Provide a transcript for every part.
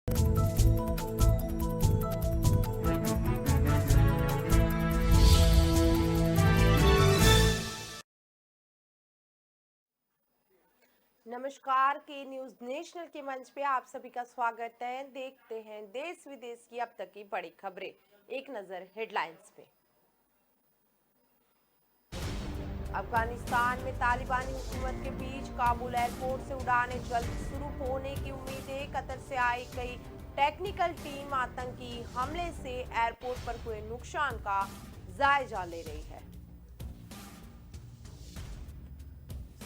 नमस्कार। के news national के मंच पे आप सभी का स्वागत है। देखते हैं देश विदेश की अब तक की बड़ी खबरें। एक नजर हेडलाइंस पे। अफगानिस्तान में तालिबानी हुकूमत के बीच काबुल एयरपोर्ट से उड़ानें जल्द शुरू होने की उम्मीद है। कतर से आई कई टेक्निकल टीम आतंकी हमले से एयरपोर्ट पर हुए नुकसान का जायजा ले रही है।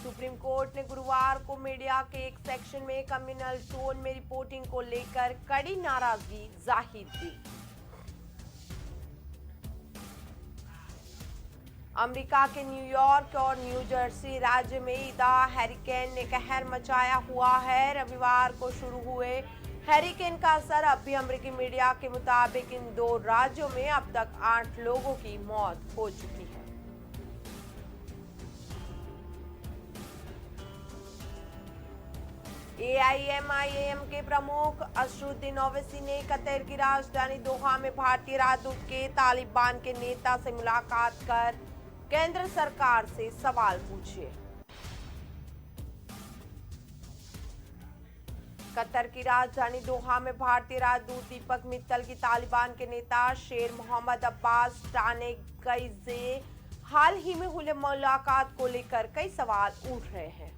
सुप्रीम कोर्ट ने गुरुवार को मीडिया के एक सेक्शन में कम्युनल टोन में रिपोर्टिंग को लेकर कड़ी नाराजगी जाहिर की। अमेरिका के न्यूयॉर्क और न्यू जर्सी राज्य में ईदा हैरिकेन ने कहर मचाया हुआ है। रविवार को शुरू हुए हैरिकेन का असर अब भी अमेरिकी मीडिया के मुताबिक इन दो राज्यों में अब तक 8 लोगों की मौत हो चुकी है। एआईएमआईएम के प्रमुख असदुद्दीन ओवैसी ने कतर की राजधानी दोहा में भारतीय राजदूत के तालिबान के नेता से मुलाकात कर केंद्र सरकार से सवाल पूछे। कतर की राजधानी दोहा में भारतीय राजदूत दीपक मित्तल की तालिबान के नेता शेर मोहम्मद अब्बास टानेगई से हाल ही में हुई मुलाकात को लेकर कई सवाल उठ रहे हैं।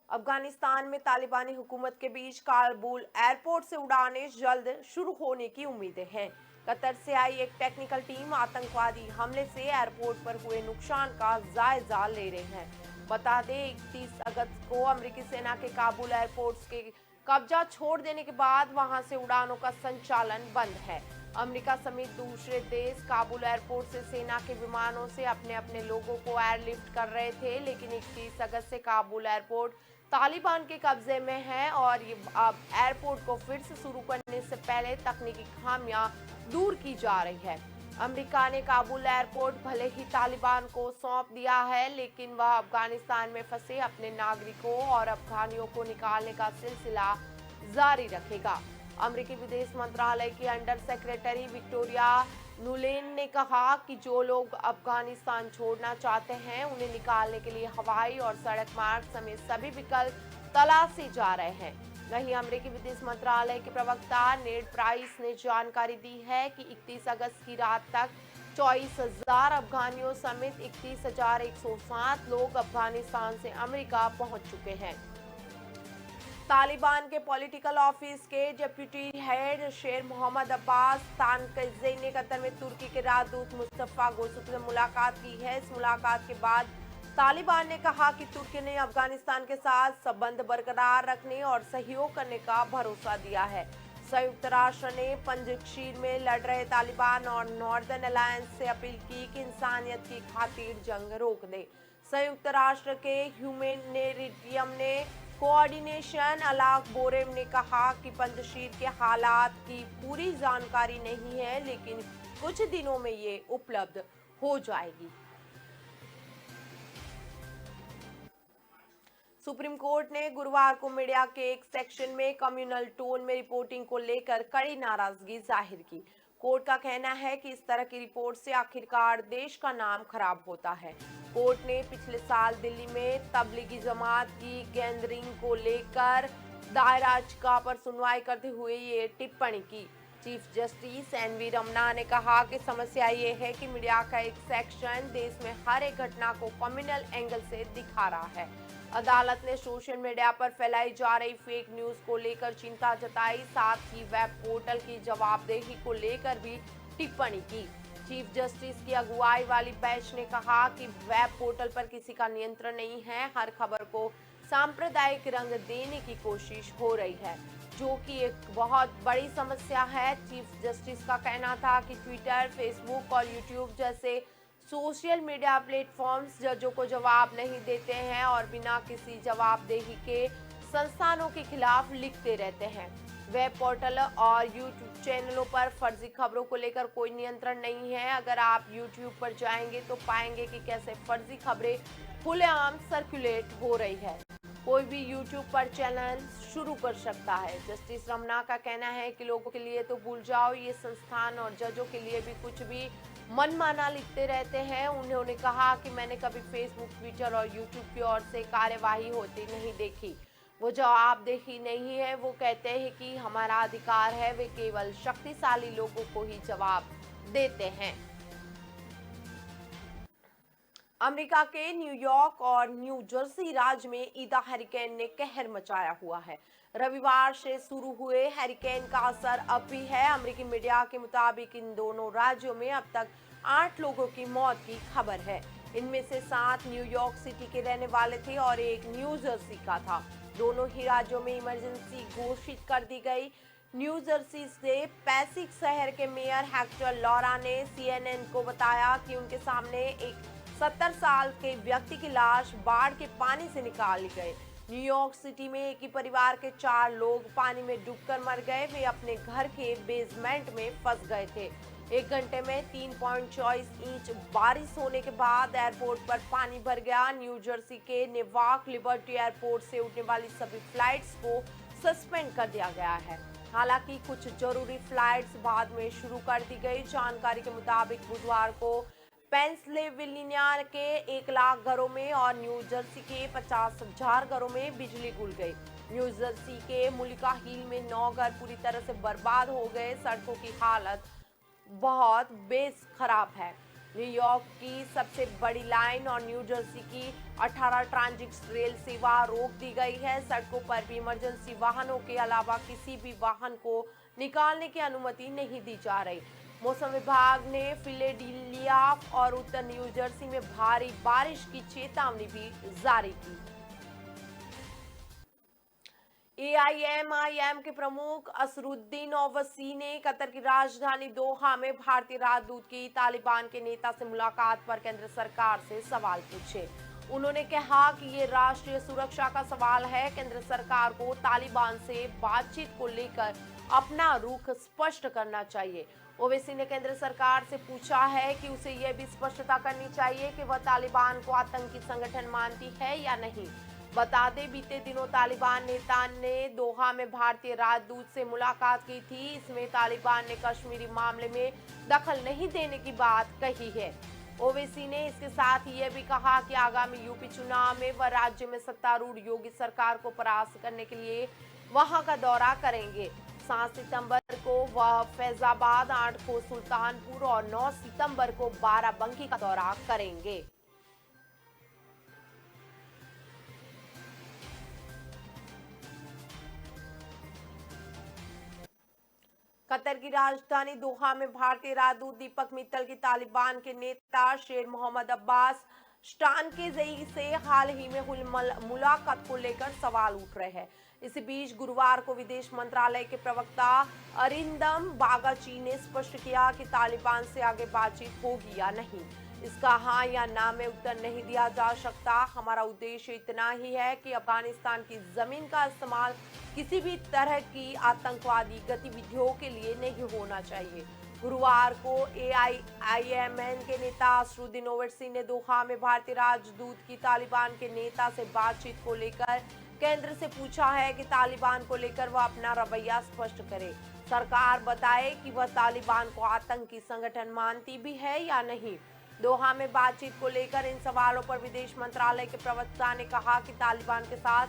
अफगानिस्तान में तालिबानी हुकूमत के बीच काबुल एयरपोर्ट से उड़ानें जल्द शुरू होने की उम्मीदें हैं। कतर से आई एक टेक्निकल टीम आतंकवादी हमले से एयरपोर्ट पर हुए नुकसान का जायजा ले रही है। बता दें 31 अगस्त को अमेरिकी सेना के काबुल एयरपोर्ट के कब्जा छोड़ देने के बाद वहां से उड़ानों का संचालन बंद है। अमेरिका समेत दूसरे देश काबुल एयरपोर्ट से सेना के विमानों से अपने अपने लोगों को एयरलिफ्ट कर रहे थे, लेकिन 31 अगस्त से काबुल एयरपोर्ट तालिबान के कब्जे में है और अब एयरपोर्ट को फिर से शुरू करने से पहले तकनीकी खामियां दूर की जा रही है। अमेरिका ने काबुल एयरपोर्ट भले ही तालिबान को सौंप दिया है, लेकिन वह अफगानिस्तान में फंसे अपने नागरिकों और अफगानियों को निकालने का सिलसिला जारी रखेगा। अमेरिकी विदेश मंत्रालय की अंडर सेक्रेटरी विक्टोरिया नुलेन ने कहा कि जो लोग अफगानिस्तान छोड़ना चाहते हैं उन्हें निकालने के लिए हवाई और सड़क मार्ग समेत सभी विकल्प तलाशे जा रहे हैं। वहीं अमेरिकी विदेश मंत्रालय के प्रवक्ता नेड प्राइस ने जानकारी दी है कि 31 अगस्त की रात तक 24,000 अफगानियों समेत 31,107 लोग अफगानिस्तान से अमेरिका पहुंच चुके हैं। तालिबान के पॉलिटिकल ऑफिस के डिप्टी हेड शेर मोहम्मद अब्बास तानकज़ई ने कतर में तुर्की के राजदूत मुस्तफा गोसुक से मुलाकात की है। इस मुलाकात के बाद तालिबान ने कहा कि तुर्की ने अफगानिस्तान के साथ संबंध बरकरार रखने और सहयोग करने का भरोसा दिया है। संयुक्त राष्ट्र ने पंजशीर में लड़ रहे तालिबान और नॉर्दर्न अलायंस से अपील की कि इंसानियत की खातिर जंग रोक दे। संयुक्त राष्ट्र के ह्यूमैनिटेरियन ने कोऑर्डिनेशन अलाक बोरेम ने कहा कि पंजशीर के हालात की पूरी जानकारी नहीं है, लेकिन कुछ दिनों में ये उपलब्ध हो जाएगी। सुप्रीम कोर्ट ने गुरुवार को मीडिया के एक सेक्शन में कम्युनल टोन में रिपोर्टिंग को लेकर कड़ी नाराजगी जाहिर की। कोर्ट का कहना है कि इस तरह की रिपोर्ट से आखिरकार देश का नाम खराब होता है। कोर्ट ने पिछले साल दिल्ली में तबलीगी जमात की गैदरिंग को लेकर दायर याचिका पर सुनवाई करते हुए ये टिप्पणी की। चीफ जस्टिस एनवी रमना ने कहा कि समस्या ये है कि मीडिया का एक सेक्शन देश में हर एक घटना को कम्युनल एंगल से दिखा रहा है। अदालत ने सोशल मीडिया पर फैलाई जा रही फेक न्यूज को लेकर चिंता जताई, साथ ही वेब पोर्टल की जवाबदेही को लेकर भी टिप्पणी की। चीफ जस्टिस की अगुवाई वाली बेंच ने कहा कि वेब पोर्टल पर किसी का नियंत्रण नहीं है, हर खबर को सांप्रदायिक रंग देने की कोशिश हो रही है, जो कि एक बहुत बड़ी समस्या है। चीफ जस्टिस का कहना था कि ट्विटर, फेसबुक और यूट्यूब जैसे सोशल मीडिया प्लेटफॉर्म्स जजों को जवाब नहीं देते हैं और बिना किसी जवाबदेही के संस्थानों के खिलाफ लिखते रहते हैं। वेब पोर्टल और यूट्यूब चैनलों पर फर्जी खबरों को लेकर कोई नियंत्रण नहीं है। अगर आप यूट्यूब पर जाएंगे तो पाएंगे कि कैसे फर्जी खबरें खुलेआम सर्कुलेट हो रही है। कोई भी यूट्यूब पर चैनल शुरू कर सकता है। जस्टिस रमन्ना का कहना है कि लोगों के लिए तो भूल जाओ, ये संस्थान और जजों के लिए भी कुछ भी मनमाना लिखते रहते हैं। उन्होंने कहा कि मैंने कभी फेसबुक, ट्विटर और यूट्यूब की ओर से कार्यवाही होती नहीं देखी। वो जवाबदेही नहीं है। वो कहते हैं कि हमारा अधिकार है। वे केवल शक्तिशाली लोगों को ही जवाब देते हैं। अमेरिका के न्यूयॉर्क और न्यू जर्सी राज्य में ईदा हरिकेन ने कहर मचाया हुआ है। रविवार से शुरू हुए हरिकेन का असर अब भी है। अमेरिकी मीडिया के मुताबिक इन दोनों राज्यों में अब तक 8 लोगों की मौत की खबर है। इनमें से 7 न्यूयॉर्क सिटी के रहने वाले थे और एक न्यू जर्सी का था। दोनों ही राज्यों में इमरजेंसी घोषित कर दी गई। न्यू जर्सी से पैसिक शहर के मेयर हेक्टर लॉरा ने CNN को बताया कि उनके सामने एक 70 साल के व्यक्ति की लाश बाढ़ के पानी से निकाली गई। न्यूयॉर्क सिटी में एक ही परिवार के 4 लोग पानी में डूबकर मर गए। वे अपने घर के बेसमेंट में फंस गए थे। 1 घंटे में 3.24 इंच बारिश होने के बाद एयरपोर्ट पर पानी भर गया। न्यू जर्सी के नेवार्क लिबर्टी एयरपोर्ट से उड़ने वाली सभी फ्लाइट्स को सस्पेंड कर दिया गया है। हालांकि कुछ जरूरी फ्लाइट्स बाद में शुरू कर दी गई। जानकारी के मुताबिक बुधवार को पेंसिल्वेनिया के 1 लाख घरों में और न्यू जर्सी के 50,000 घरों में बिजली गुल गई। न्यू जर्सी के मुलिका हिल में 9 घर पूरी तरह से बर्बाद हो गए। सड़कों की हालत बहुत बेस खराब है। न्यूयॉर्क की सबसे बड़ी लाइन और न्यू जर्सी की 18 ट्रांजिट रेल सेवा रोक दी गई है। सड़कों पर भी इमरजेंसी वाहनों के अलावा किसी भी वाहन को निकालने की अनुमति नहीं दी जा रही। मौसम विभाग ने फिलेडेल्फिया और उत्तर न्यू जर्सी में भारी बारिश की चेतावनी भी जारी की। AIMIM के प्रमुख असरुद्दीन ओवैसी ने कतर की राजधानी दोहा में भारतीय राजदूत की तालिबान के नेता से मुलाकात पर केंद्र सरकार से सवाल पूछे। उन्होंने कहा कि ये राष्ट्रीय सुरक्षा का सवाल है। केंद्र सरकार को तालिबान से बातचीत को लेकर अपना रुख स्पष्ट करना चाहिए। ओवैसी ने केंद्र सरकार से पूछा है कि उसे यह भी स्पष्टता करनी चाहिए कि वह तालिबान को आतंकी संगठन मानती है या नहीं। बता दें, बीते दिनों तालिबान नेता ने दोहा में भारतीय राजदूत से मुलाकात की थी। इसमें तालिबान ने कश्मीरी मामले में दखल नहीं देने की बात कही है। ओवैसी ने इसके साथ यह भी कहा कि आगामी यूपी चुनाव में वह राज्य में सत्तारूढ़ योगी सरकार को परास्त करने के लिए वहां का दौरा करेंगे। 7 सितंबर को वह फैजाबाद, 8 को सुल्तानपुर और 9 सितंबर को बाराबंकी का दौरा करेंगे। कतर की राजधानी दोहा में भारतीय राजदूत दीपक मित्तल की तालिबान के नेता शेर मोहम्मद अब्बास स्टानकेज़ई से हाल ही में हुई मुलाकात को लेकर सवाल उठ रहे हैं। इसी बीच गुरुवार को विदेश मंत्रालय के प्रवक्ता अरिंदम बागाची ने स्पष्ट किया कि तालिबान से आगे बातचीत होगी या नहीं। इसका हाँ या ना में उत्तर नहीं दिया जा सकता। हमारा उद्देश्य इतना ही है कि अफगानिस्तान की जमीन का इस्तेमाल किसी भी तरह की आतंकवादी गतिविधियों के लिए नहीं होना चाहिए। गुरुवार को AIMN के नेता असरुद्दीन ओवैसी ने दोहा में भारतीय राजदूत की तालिबान के नेता से बातचीत को लेकर केंद्र से पूछा है कि तालिबान को लेकर वह अपना रवैया स्पष्ट करे। सरकार बताए कि वह तालिबान को आतंकी संगठन मानती भी है या नहीं। दोहा में बातचीत को लेकर इन सवालों पर विदेश मंत्रालय के प्रवक्ता ने कहा कि तालिबान के साथ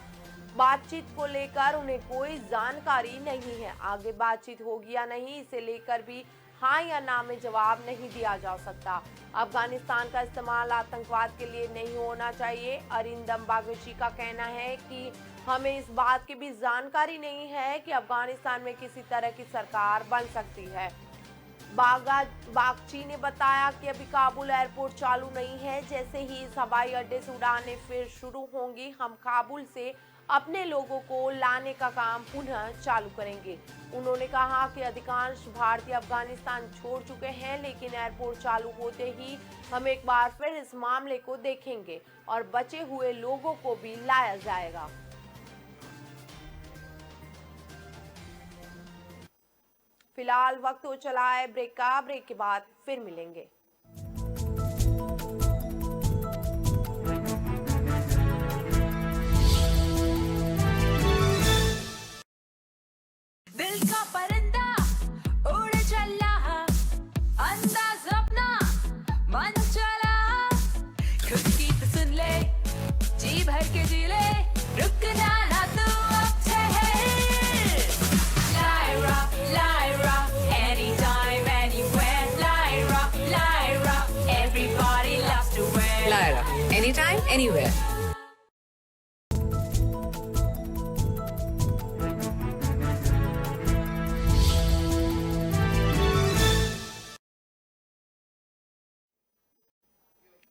बातचीत को लेकर उन्हें कोई जानकारी नहीं है। आगे बातचीत होगी या नहीं, इसे लेकर भी हाँ या ना में जवाब नहीं दिया जा सकता। अफगानिस्तान का इस्तेमाल आतंकवाद के लिए नहीं होना चाहिए। अरिंदम बागची का कहना है कि हमें इस बात की भी जानकारी नहीं है कि अफगानिस्तान में किसी तरह की सरकार बन सकती है। बागची ने बताया कि अभी काबुल एयरपोर्ट चालू नहीं है। जैसे ही इस हवाई अड्डे से उड़ानें फिर शुरू होंगी, हम काबुल से अपने लोगों को लाने का काम पुनः चालू करेंगे। उन्होंने कहा कि अधिकांश भारतीय अफगानिस्तान छोड़ चुके हैं, लेकिन एयरपोर्ट चालू होते ही हम एक बार फिर इस मामले को देखेंगे और बचे हुए लोगों को भी लाया जाएगा। फिलहाल वक्त हो चला है ब्रेक का। ब्रेक के बाद फिर मिलेंगे। anywhere.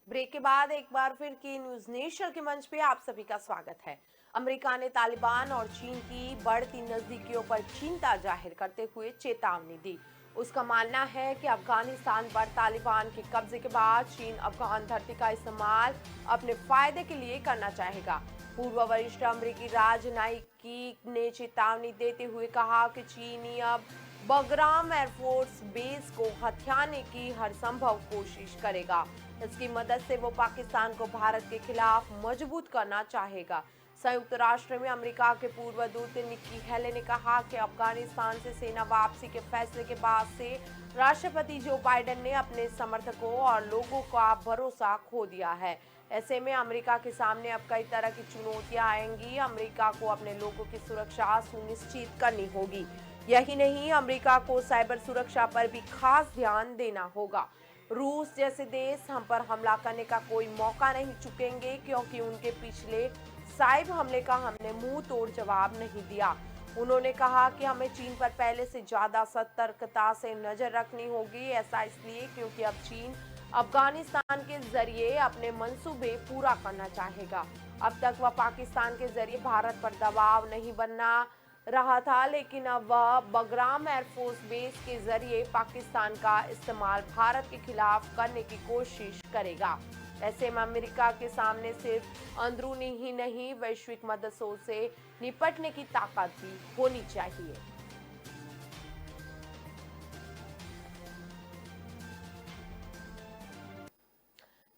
ब्रेक के बाद एक बार फिर की न्यूज नेशन के मंच पे आप सभी का स्वागत है। अमेरिका ने तालिबान और चीन की बढ़ती नजदीकियों पर चिंता जाहिर करते हुए चेतावनी दी। उसका मानना है कि अफगानिस्तान पर तालिबान के कब्जे के बाद चीन अफगान धरती का इस्तेमाल अपने फायदे के लिए करना चाहेगा। पूर्व वरिष्ठ अमेरिकी राजनयिक ने चेतावनी देते हुए कहा कि चीनी अब बगराम एयरफोर्स बेस को हथियाने की हर संभव कोशिश करेगा। इसकी मदद से वो पाकिस्तान को भारत के खिलाफ मजबूत करना चाहेगा। संयुक्त राष्ट्र में अमेरिका के पूर्व दूत निक्की हेले ने कहा कि अफगानिस्तान से सेना वापसी के फैसले के बाद से राष्ट्रपति जो बाइडेन ने अपने समर्थकों और लोगों का भरोसा खो दिया है। ऐसे में अमेरिका के सामने अब कई तरह की चुनौतियां आएंगी। अमेरिका को अपने लोगों की सुरक्षा सुनिश्चित करनी होगी। यही नहीं, अमेरिका को साइबर सुरक्षा पर भी खास ध्यान देना होगा। रूस जैसे देश हम पर हमला करने का कोई मौका नहीं चुकेंगे, क्योंकि उनके पिछले साइबर हमले का हमने मुंह तोड़ जवाब नहीं दिया। उन्होंने कहा कि हमें चीन पर पहले से ज्यादा सतर्कता से नजर रखनी होगी। ऐसा इसलिए क्योंकि अब चीन अफगानिस्तान के जरिए अपने मंसूबे पूरा करना चाहेगा। अब तक वह पाकिस्तान के जरिए भारत पर दबाव नहीं बनना रहा था, लेकिन अब वह बगराम एयरफोर्स बेस के जरिए पाकिस्तान का इस्तेमाल भारत के खिलाफ करने की कोशिश करेगा। ऐसे में अमेरिका के सामने सिर्फ अंदरूनी ही नहीं, वैश्विक मददों से निपटने की ताकत भी होनी चाहिए।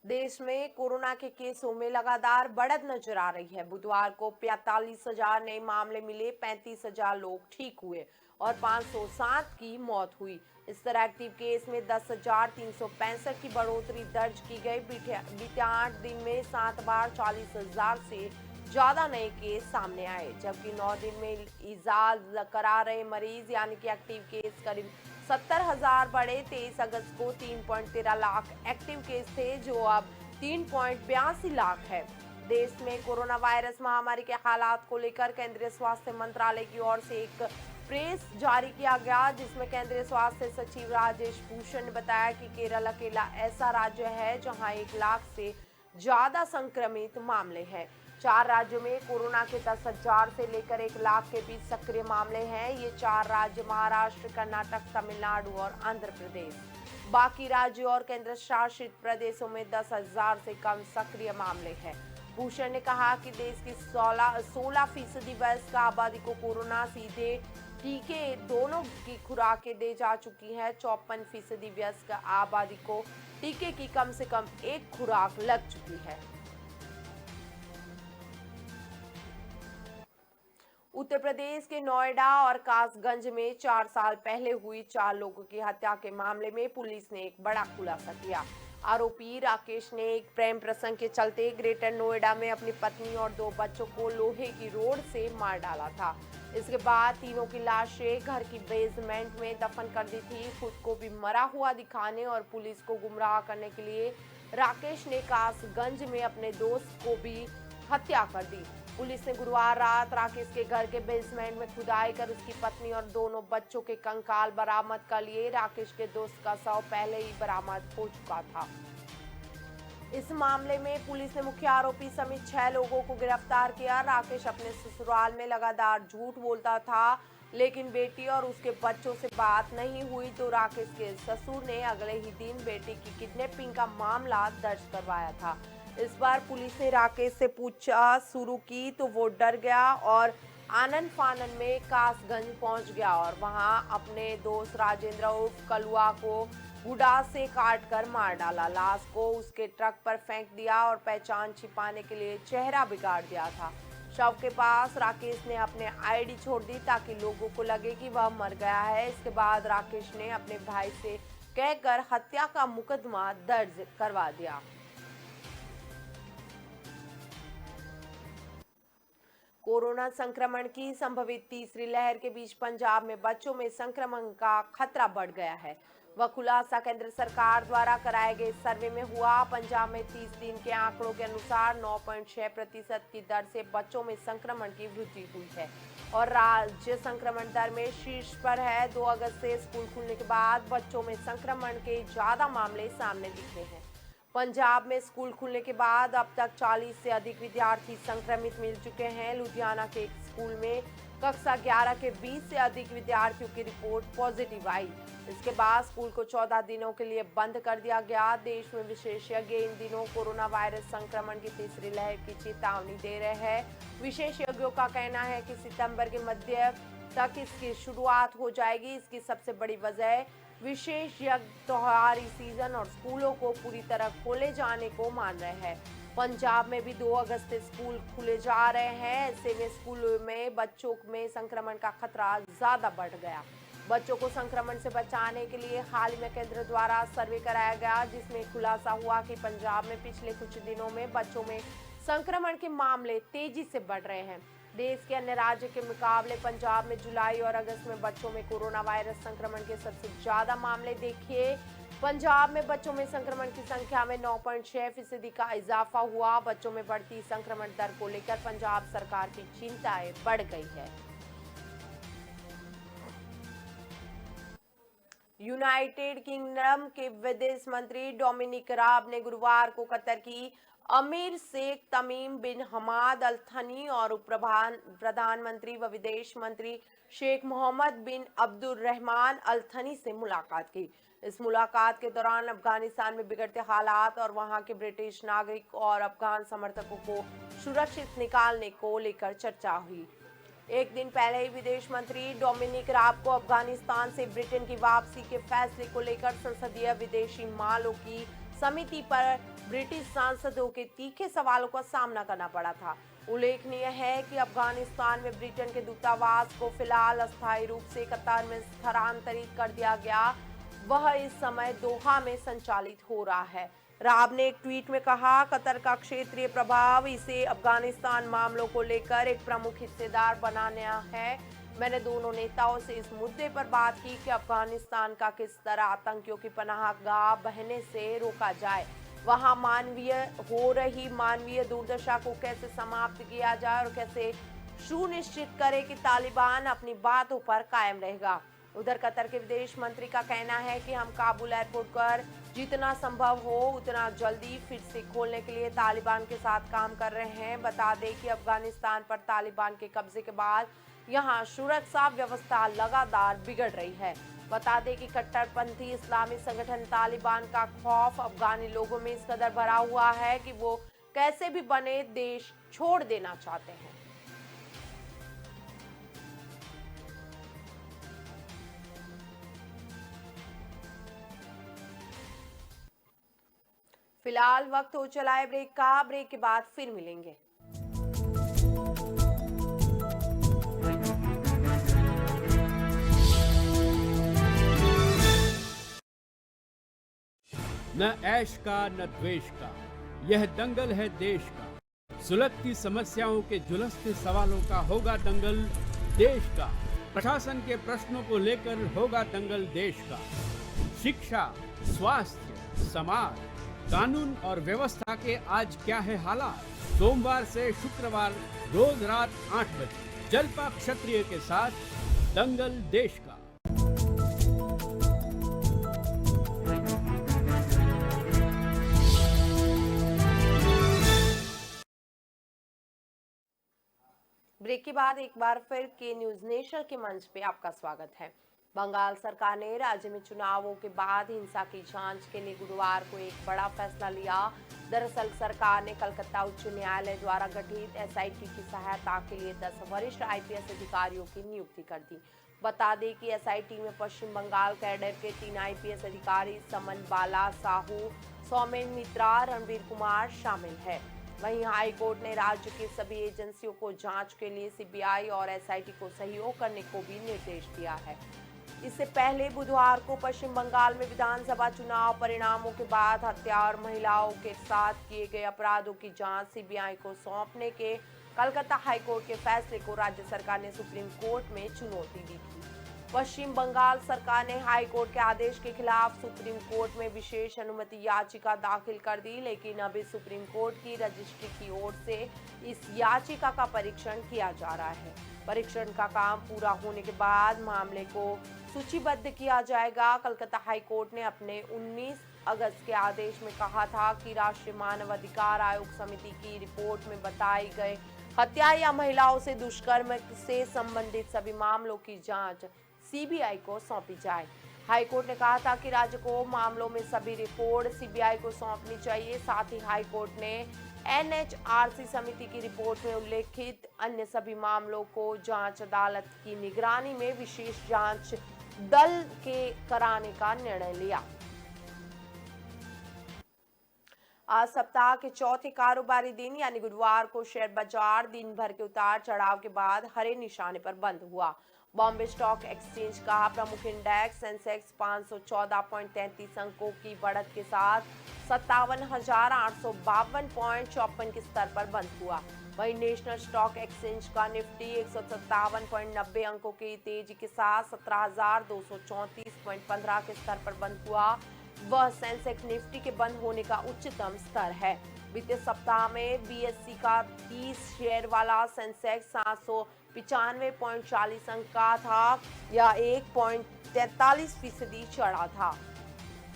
देश में कोरोना के केसों में लगातार बढ़त नजर आ रही है। बुधवार को 45,000 नए मामले मिले, 35,000 लोग ठीक हुए और 507 की मौत हुई। इस तरह एक्टिव केस में 10,365 की बढ़ोतरी दर्ज की गई। बीते 8 दिन में 7 बार 40,000 से ज्यादा नए केस सामने आए, जबकि 9 दिन में इजाज करा रहे मरीज यानी कि एक्टिव केस करीब 70,000 बढ़े। 23 अगस्त को 3.13 लाख एक्टिव केस थे, जो अब 3.82 लाख है। देश में कोरोना वायरस महामारी के हालात को लेकर केंद्रीय स्वास्थ्य मंत्रालय की ओर से एक प्रेस जारी किया गया, जिसमें केंद्रीय स्वास्थ्य सचिव राजेश भूषण ने बताया कि केरल अकेला ऐसा राज्य है जहां 1 लाख से ज्यादा संक्रमित मामले हैं। 4 राज्यों में कोरोना के 10,000 से लेकर 1 लाख के बीच सक्रिय मामले हैं। ये 4 राज्य महाराष्ट्र, कर्नाटक, तमिलनाडु और आंध्र प्रदेश। बाकी राज्यों और केंद्र शासित प्रदेशों में 10,000 से कम सक्रिय मामले हैं। भूषण ने कहा कि देश की 16% वयस्क आबादी को कोरोना सीधे टीके दोनों की खुराकें दे जा चुकी हैं। 54% वयस्क आबादी को टीके की कम से कम एक खुराक लग चुकी है। उत्तर प्रदेश के नोएडा और कासगंज में 4 साल पहले हुई 4 लोगों की हत्या के मामले में पुलिस ने एक बड़ा खुलासा किया। आरोपी राकेश ने एक प्रेम प्रसंग के चलते ग्रेटर नोएडा में अपनी पत्नी और 2 बच्चों को लोहे की रोड से मार डाला था। इसके बाद तीनों की लाशें घर की बेसमेंट में दफन कर दी थी। खुद को भी मरा हुआ दिखाने और पुलिस को गुमराह करने के लिए राकेश ने कासगंज में अपने दोस्त को भी हत्या कर दी। पुलिस ने गुरुवार रात राकेश के घर के बेसमेंट में खुदाई कर उसकी पत्नी और दोनों बच्चों के कंकाल बरामद कर लिए। राकेश के दोस्त का शव पहले ही बरामद हो चुका था। इस मामले में पुलिस ने मुख्य आरोपी समेत 6 लोगों को गिरफ्तार किया। राकेश अपने ससुराल में लगातार झूठ बोलता था, लेकिन बेटी और उसके बच्चों से बात नहीं हुई तो राकेश के ससुर ने अगले ही दिन बेटी की किडनैपिंग का मामला दर्ज करवाया था। इस बार पुलिस ने राकेश से पूछताछ शुरू की तो वो डर गया और आनन फानन में कासगंज पहुंच गया और वहां अपने दोस्त राजेंद्र उर्फ कलुआ को गुडा से काट कर मार डाला। लाश को उसके ट्रक पर फेंक दिया और पहचान छिपाने के लिए चेहरा बिगाड़ दिया था। शव के पास राकेश ने अपने आईडी छोड़ दी ताकि लोगों को लगे कि वह मर गया है। इसके बाद राकेश ने अपने भाई से कहकर हत्या का मुकदमा दर्ज करवा दिया। कोरोना संक्रमण की संभवित तीसरी लहर के बीच पंजाब में बच्चों में संक्रमण का खतरा बढ़ गया है। वह खुलासा केंद्र सरकार द्वारा कराए गए सर्वे में हुआ। पंजाब में 30 दिन के आंकड़ों के अनुसार 9.6% की दर से बच्चों में संक्रमण की वृद्धि हुई है और राज्य संक्रमण दर में शीर्ष पर है। 2 अगस्त से स्कूल खुलने के बाद बच्चों में संक्रमण के ज्यादा मामले सामने दिख रहे हैं। पंजाब में स्कूल खुलने के बाद अब तक 40 से अधिक विद्यार्थी संक्रमित मिल चुके हैं। लुधियाना के एक स्कूल में कक्षा 11 के 20 से अधिक विद्यार्थियों की रिपोर्ट पॉजिटिव आई। इसके बाद स्कूल को 14 दिनों के लिए बंद कर दिया गया। देश में विशेषज्ञ इन दिनों कोरोना वायरस संक्रमण की तीसरी लहर की चेतावनी दे रहे हैं। विशेषज्ञों का कहना है कि सितंबर के मध्य तक इसकी शुरुआत हो जाएगी। इसकी सबसे बड़ी वजह विशेषज्ञ त्योहारी सीजन और स्कूलों को पूरी तरह खोले जाने को मान रहे हैं। पंजाब में भी 2 अगस्त से स्कूल खुले जा रहे हैं। ऐसे में स्कूलों में बच्चों में संक्रमण का खतरा ज्यादा बढ़ गया। बच्चों को संक्रमण से बचाने के लिए हाल ही में केंद्र द्वारा सर्वे कराया गया, जिसमें खुलासा हुआ कि पंजाब में पिछले कुछ दिनों में बच्चों में संक्रमण के मामले तेजी से बढ़ रहे हैं। देश के अन्य राज्य के मुकाबले पंजाब में जुलाई और अगस्त में बच्चों में कोरोना वायरस संक्रमण के सबसे ज्यादा मामले देखिए। पंजाब में बच्चों में संक्रमण की संख्या में 9.6% का इजाफा हुआ। बच्चों में बढ़ती संक्रमण दर को लेकर पंजाब सरकार की चिंताएं बढ़ गई है। यूनाइटेड किंगडम के विदेश मंत्री डोमिनिक राब ने गुरुवार को कतर की अमीर शेख तमीम बिन हमाद अल थनी और उप प्रधानमंत्री व विदेश मंत्री शेख मोहम्मद बिन अब्दुर्रहमान अल थनी से मुलाकात की। इस मुलाकात के दौरान अफगानिस्तान में बिगड़ते हालात और वहां के ब्रिटिश नागरिक और अफगान समर्थकों को सुरक्षित निकालने को लेकर चर्चा हुई। एक दिन पहले ही विदेश मंत्री डोमिनिक राब को अफगानिस्तान से ब्रिटेन की वापसी के फैसले को लेकर संसदीय विदेशी मामलों की समिति पर ब्रिटिश सांसदों के तीखे सवालों का सामना करना पड़ा था। उल्लेखनीय है कि अफगानिस्तान में ब्रिटेन के दूतावास को फिलहाल अस्थायी रूप से कतर में स्थानांतरित कर दिया गया। वह इस समय दोहा में संचालित हो रहा है। राब ने एक ट्वीट में कहा, कतर का क्षेत्रीय प्रभाव इसे अफगानिस्तान मामलों को लेकर एक प्रमुख हिस्सेदार बनाना है। मैंने दोनों नेताओं से इस मुद्दे पर बात की कि अफगानिस्तान का किस तरह आतंकियों की पनाहगाह बहने से रोका जाए, वहां हो रही मानवीय दुर्दशा को कैसे समाप्त किया जाए और कैसे सुनिश्चित करे कि तालिबान अपनी बातों पर कायम रहेगा। उधर कतर के विदेश मंत्री का कहना है कि हम काबुल एयरपोर्ट पर जितना संभव हो उतना जल्दी फिर से खोलने के लिए तालिबान के साथ काम कर रहे हैं। बता दें कि अफगानिस्तान पर तालिबान के कब्जे के बाद यहां सुरक्षा व्यवस्था लगातार बिगड़ रही है। बता दें कि कट्टरपंथी इस्लामी संगठन तालिबान का खौफ अफगानी लोगों में इस कदर भरा हुआ है कि वो कैसे भी बने देश छोड़ देना चाहते हैं। फिलहाल वक्त हो चला है ब्रेक का। ब्रेक के बाद फिर मिलेंगे। न ऐश का न द्वेष का, यह दंगल है देश का। सुलगती समस्याओं के झुलसते सवालों का होगा दंगल देश का। प्रशासन के प्रश्नों को लेकर होगा दंगल देश का। शिक्षा, स्वास्थ्य, समाज, कानून और व्यवस्था के आज क्या है हालात। सोमवार से शुक्रवार रोज रात 8 बजे जलपा क्षत्रिय के साथ दंगल देश का। ब्रेक के बाद एक बार फिर के न्यूज नेशन के मंच पे आपका स्वागत है। बंगाल सरकार ने राज्य में चुनावों के बाद हिंसा की जांच के लिए गुरुवार को एक बड़ा फैसला लिया। दरअसल सरकार ने कलकत्ता उच्च न्यायालय द्वारा गठित एसआईटी की सहायता के लिए 10 वरिष्ठ आईपीएस अधिकारियों की नियुक्ति कर दी। बता दें कि एसआईटी में पश्चिम बंगाल कैडर के 3 आईपीएस अधिकारी समन बाला साहू, सौमेन मित्रा, रणवीर कुमार शामिल है। वहीं हाईकोर्ट ने राज्य की सभी एजेंसियों को जांच के लिए सीबीआई और एसआईटी को सहयोग करने को भी निर्देश दिया है। इससे पहले बुधवार को पश्चिम बंगाल में विधानसभा चुनाव परिणामों के बाद हत्या और महिलाओं के साथ किए गए अपराधों की जांच सीबीआई को सौंपने के कलकत्ता हाईकोर्ट के फैसले को राज्य सरकार ने सुप्रीम कोर्ट में चुनौती दी थी। पश्चिम बंगाल सरकार ने हाई कोर्ट के आदेश के खिलाफ सुप्रीम कोर्ट में विशेष अनुमति याचिका दाखिल कर दी, लेकिन अभी सुप्रीम कोर्ट की रजिस्ट्री की ओर से इस याचिका का परीक्षण किया जा रहा है। परीक्षण का काम पूरा होने के बाद मामले को सूचीबद्ध किया जाएगा। कलकत्ता हाई कोर्ट ने अपने 19 अगस्त के आदेश में कहा था कि राष्ट्रीय मानव अधिकार आयोग समिति की रिपोर्ट में बताई गए हत्या या महिलाओं से दुष्कर्म से संबंधित सभी मामलों की जांच सीबीआई को सौंपी जाए। हाईकोर्ट ने कहा था कि राज्य को मामलों में सभी रिपोर्ट सीबीआई को सौंपनी चाहिए। साथ ही हाईकोर्ट ने एनएचआरसी समिति की रिपोर्ट में उल्लेखित अन्य सभी मामलों को जांच अदालत की निगरानी में विशेष जांच दल के कराने का निर्णय लिया। आज सप्ताह के चौथे कारोबारी दिन यानी गुरुवार को शेयर बाजार दिन भर के उतार चढ़ाव के बाद हरे निशाने पर बंद हुआ। बॉम्बे स्टॉक एक्सचेंज का प्रमुख इंडेक्स सेंसेक्स 514.33 अंकों की बढ़त के साथ 57,852.54 के स्तर पर बंद हुआ। वहीं नेशनल स्टॉक एक्सचेंज का निफ्टी 157.90 अंकों की तेजी के साथ 17,234.15 के स्तर पर बंद हुआ। वह सेंसेक्स निफ्टी के बंद होने का उच्चतम स्तर है। बीते सप्ताह में बीएसई का 30 शेयर वाला सेंसेक्स 795.40 अंक का था या 1.43% चढ़ा था।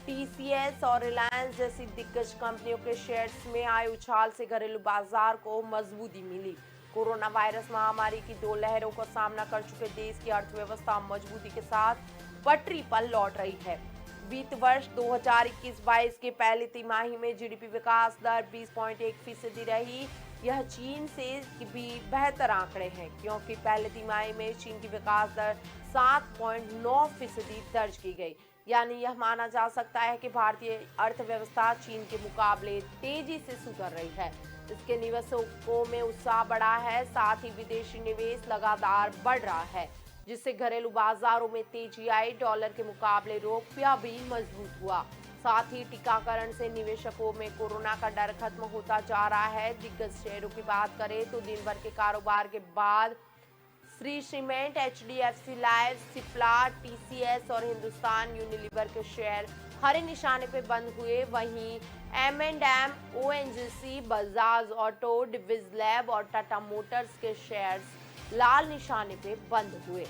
टीसीएस और रिलायंस जैसी दिग्गज कंपनियों के शेयर्स में आए उछाल से घरेलू बाजार को मजबूती मिली। कोरोना वायरस महामारी की 2 लहरों का सामना कर चुके देश की अर्थव्यवस्था मजबूती के साथ पटरी पर लौट रही है। वित्त वर्ष 2021-22 के पहली तिमाही में जीडीपी विकास दर 20.1% रही। यह चीन से भी बेहतर आंकड़े हैं, क्योंकि पहले तिमाही में चीन की विकास दर 7.9% दर्ज की गई। यानी यह माना जा सकता है कि भारतीय अर्थव्यवस्था चीन के मुकाबले तेजी से सुधर रही है। इसके निवेशकों में उत्साह बढ़ा है, साथ ही विदेशी निवेश लगातार बढ़ रहा है, जिससे घरेलू बाजारों में तेजी आई। डॉलर के मुकाबले रुपया भी मजबूत हुआ। साथ ही टीकाकरण से निवेशकों में कोरोना का डर खत्म होता जा रहा है। दिग्गज शेयरों की बात करें तो दिन भर के कारोबार के बाद Shri cement, HDFC life, Cipla, TCS और हिंदुस्तान यूनिलीवर के शेयर हरे निशाने पे बंद हुए। वहीं M&M, ONGC, Bajaj auto, Divi's lab और टाटा मोटर्स के शेयर्स लाल निशाने पे बंद हुए।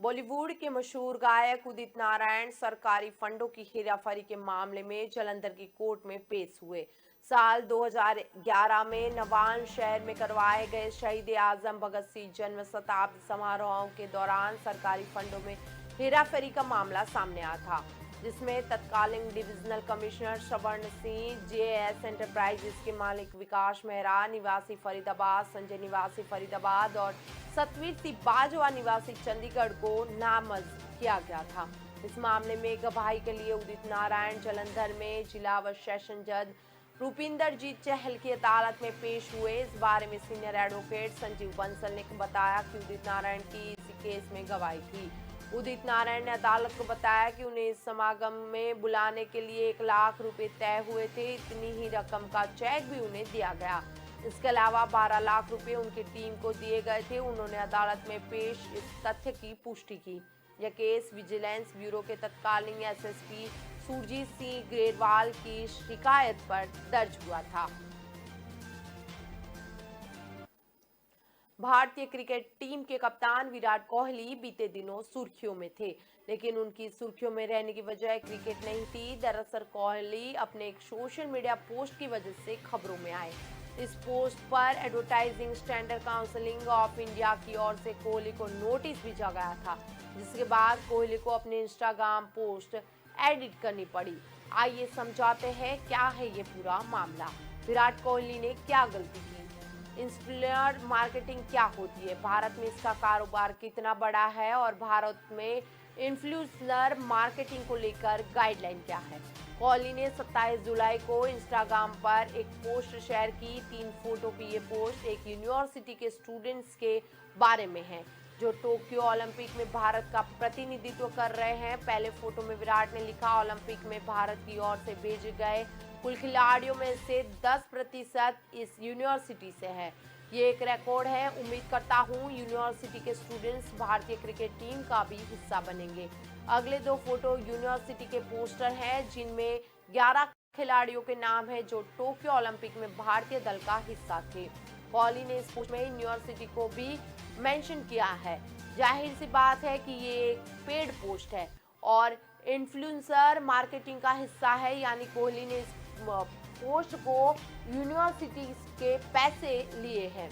बॉलीवुड के मशहूर गायक उदित नारायण सरकारी फंडों की हेराफेरी के मामले में जालंधर की कोर्ट में पेश हुए। साल 2011 में नवान शहर में करवाए गए शहीद आजम भगत सिंह जन्म शताब्दी समारोहों के दौरान सरकारी फंडों में हेराफेरी का मामला सामने आया था, जिसमें तत्कालीन डिविजनल कमिश्नर स्वर्ण सिंह, जेएस एंटरप्राइजेस के मालिक विकास मेहरा निवासी फरीदाबाद, संजय निवासी फरीदाबाद और सतवीर सिंह बाजवा निवासी चंडीगढ़ को नामजद किया गया था। इस मामले में गवाही के लिए उदित नारायण जालंधर में जिला व सेशन जज रूपिंदर जीत चहल की अदालत में पेश हुए। इस बारे में सीनियर एडवोकेट संजीव बंसल ने बताया कि उदित नारायण की इसी केस में गवाही थी। उदित नारायण ने अदालत को बताया कि उन्हें इस समागम में बुलाने के लिए 1 लाख रुपए तय हुए थे। इतनी ही रकम का चेक भी उन्हें दिया गया। इसके अलावा 12 लाख रुपए उनकी टीम को दिए गए थे। उन्होंने अदालत में पेश इस तथ्य की पुष्टि की। यह केस विजिलेंस ब्यूरो के तत्कालीन एसएसपी सुरजीत सिंह ग्रेवाल की शिकायत पर दर्ज हुआ था। भारतीय क्रिकेट टीम के कप्तान विराट कोहली बीते दिनों सुर्खियों में थे, लेकिन उनकी सुर्खियों में रहने की वजह क्रिकेट नहीं थी। दरअसल कोहली अपने एक सोशल मीडिया पोस्ट की वजह से खबरों में आए। इस पोस्ट पर advertising standard council of India की ओर से कोहली को नोटिस भेजा गया था, जिसके बाद कोहली को अपने इंस्टाग्राम पोस्ट एडिट करनी पड़ी। आइए समझाते हैं क्या है ये पूरा मामला। विराट कोहली ने क्या गलती की? इन्फ्लुएंसर मार्केटिंग क्या होती है? भारत में इसका कारोबार कितना बड़ा है और भारत में इन्फ्लुएंसर मार्केटिंग को लेकर गाइडलाइन क्या है? कोहली ने 27 जुलाई को इंस्टाग्राम पर एक पोस्ट शेयर की। 3 फोटो की ये पोस्ट एक यूनिवर्सिटी के स्टूडेंट्स के बारे में है, जो टोक्यो ओलंपिक में भारत का प्रतिनिधित्व कर रहे हैं। पहले फोटो में विराट ने लिखा, ओलंपिक में भारत की ओर से भेजे गए कुल खिलाड़ियों में से 10% इस यूनिवर्सिटी से है। ये एक रिकॉर्ड है। उम्मीद करता हूँ यूनिवर्सिटी के स्टूडेंट्स भारतीय क्रिकेट टीम का भी हिस्सा बनेंगे। अगले 2 फोटो यूनिवर्सिटी के पोस्टर हैं, जिनमें 11 खिलाड़ियों के नाम है जो टोक्यो ओलंपिक में भारतीय दल का हिस्सा थे। कॉली ने इस पोस्ट में यूनिवर्सिटी को भी मेंशन किया है। जाहिर सी बात है कि ये एक पेड पोस्ट है और इन्फ्लुएंसर मार्केटिंग का हिस्सा है, यानी कोहली ने इस पोस्ट को यूनिवर्सिटी के पैसे लिए हैं।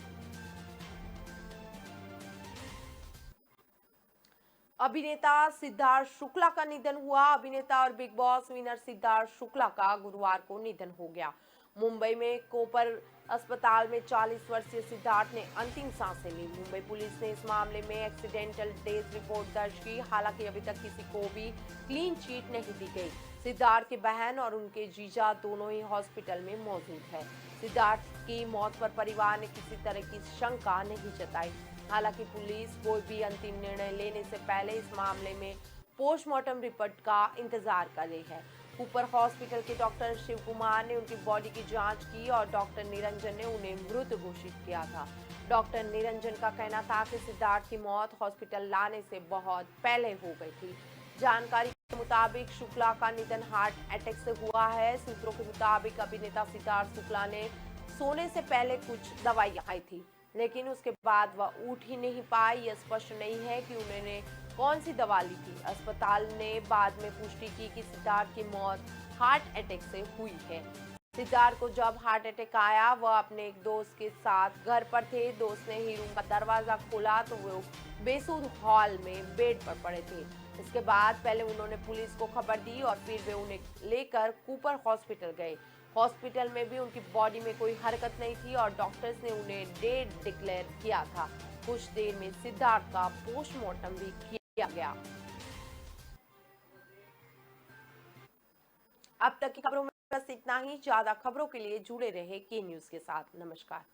अभिनेता सिद्धार्थ शुक्ला का निधन हुआ। अभिनेता और big boss winner Siddharth Shukla का गुरुवार को निधन हो गया। मुंबई में कोपर अस्पताल में 40 वर्षीय सिद्धार्थ ने अंतिम सांसें ली। मुंबई पुलिस ने इस मामले में एक्सीडेंटल डेथ रिपोर्ट दर्ज की। हालांकि अभी तक किसी को भी क्लीन चिट नहीं दी गई। सिद्धार्थ की बहन और उनके जीजा दोनों ही हॉस्पिटल में मौजूद है। सिद्धार्थ की मौत पर परिवार ने किसी तरह की शंका नहीं जताई। हालांकि पुलिस कोई भी अंतिम निर्णय लेने से पहले इस मामले में पोस्टमार्टम रिपोर्ट का इंतजार कर रही है। कूपर हॉस्पिटल के डॉक्टर शिव कुमार ने उनकी बॉडी की जांच की और डॉक्टर निरंजन ने उन्हें मृत घोषित किया था। डॉक्टर निरंजन का कहना था कि सिद्धार्थ की मौत हॉस्पिटल लाने से बहुत पहले हो गई थी। जानकारी के मुताबिक शुक्ला का निधन हार्ट अटैक से हुआ है। सूत्रों के मुताबिक अभिनेता सिद्धार्थ शुक्ला ने सोने से पहले कुछ दवाइयां खाई थी, लेकिन उसके बाद वह उठ ही नहीं पाए। यह स्पष्ट नहीं है कि उन्होंने कौन सी दवा ली थी। अस्पताल ने बाद में पुष्टि की कि सिद्धार्थ की मौत हार्ट अटैक से हुई है। सिद्धार्थ को जब हार्ट अटैक आया, वह अपने एक दोस्त के साथ घर पर थे। दोस्त ने ही रूम का दरवाजा खोला तो वो बेसुध हॉल में बेड पर पड़े थे। इसके बाद पहले उन्होंने पुलिस को खबर दी और फिर वे उन्हें लेकर कूपर हॉस्पिटल गए। हॉस्पिटल में भी उनकी बॉडी में कोई हरकत नहीं थी और डॉक्टर्स ने उन्हें डेड डिक्लेयर किया था। कुछ देर में सिद्धार्थ का पोस्टमार्टम भी किया गया। अब तक की खबरों में बस इतना ही। ज्यादा खबरों के लिए जुड़े रहे के न्यूज के साथ। नमस्कार।